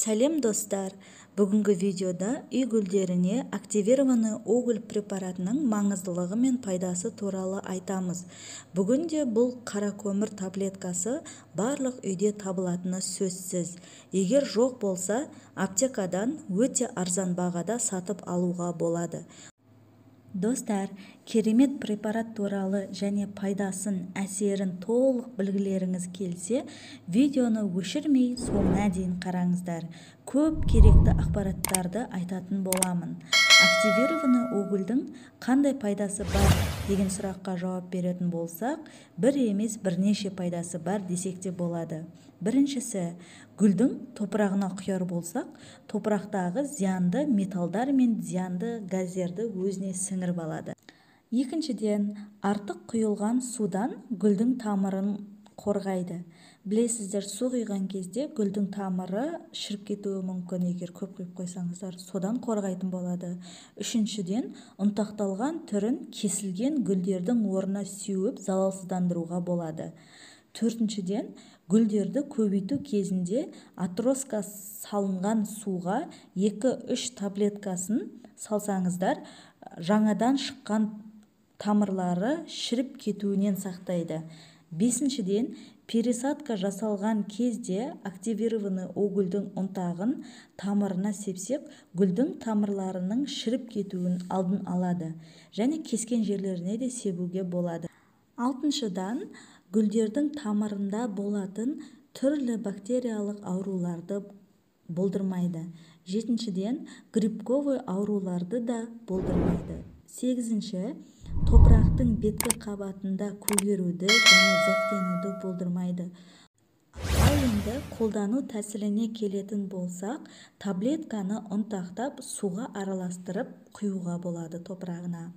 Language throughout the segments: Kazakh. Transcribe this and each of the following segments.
Сәлем достар! Бүгінгі видеода үй гүлдеріне активированный уголь препаратының маңыздылығы мен пайдасы туралы айтамыз. Бүгінде бұл қара көмір таблеткасы барлық үйде табылатыны сөзсіз. Егер жоқ болса, аптекадан өте арзан бағада сатып алуға болады. Достар, керемет препарат туралы және пайдасын, әсерін толық білгілеріңіз келсе, видеоны өшірмей соңына дейін қараңыздар. Көп керекті ақпараттарды айтатын боламын. Активированный угольдің қандай пайдасы бар деген сұраққа жауап беретін болсақ, бір емес бірнеше пайдасы бар десек те болады. Біріншісі, гүлдің топырағына құяр болсақ, топырақтағы зиянды металдар мен зиянды газдерді өзіне сіңіріп алады. Екіншіден, артық құйылған судан гүлдің тамырын қорғайды. Білесіздер, су құйған кезде гүлдің тамыры шіріп кетуі мүмкін, егер көп құйып қойсаңыздар, содан қорғайтын болады. Үшіншіден, ұнтақталған түрін кесілген гүлдердің орнына сеуіп залалсыздандыруға болады. Төртіншіден, гүлдерді көбейту кезінде атроска салынған суға 2-3 таблеткасын салсаңыздар, жаңадан шыққан тамырлары шіріп кетуінен сақтайды. Бесіншіден, пересадка жасалған кезде активированный угольдің ұнтағын тамырына сепсек, гүлдің тамырларының шіріп кетуін алдын алады және кескен жерлеріне де себуге болады. Алтыншыдан, гүлдердің тамырында болатын түрлі бактериялық ауруларды болдырмайды. Жетіншіден, грибковый ауруларды да болдырмайды. Сегізінші, топырақтың беткі қабатында көгеруді және зәктенуді болдырмайды. Ал енді қолдану тәсіліне келетін болсақ, таблетканы ұнтақтап суға араластырып құюға болады топырағына.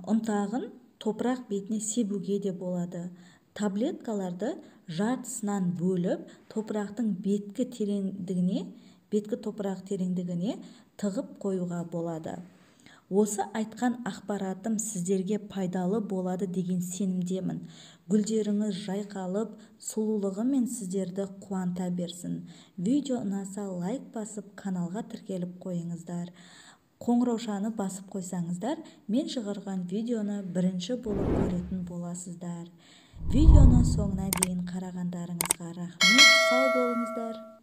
Ұнтағын топырақ бетіне себуге де болады. Таблеткаларды жартысынан бөліп, топырақтың беткі топырақ тереңдігіне тығып қоюға болады. Осы айтқан ақпаратым сіздерге пайдалы болады деген сенімдемін. Гүлдеріңіз жайқалып, сұлулығымен сіздерді қуанта берсін. Видео ұнаса лайк басып, каналға тіркеліп қойыңыздар. Қоңыраушаны басып қойсаңыздар, мен шығарған видеоны бірінші болып көретін боласыздар. Видеоны соңына дейін қарағандарыңызға рахмет, сау болыңыздар.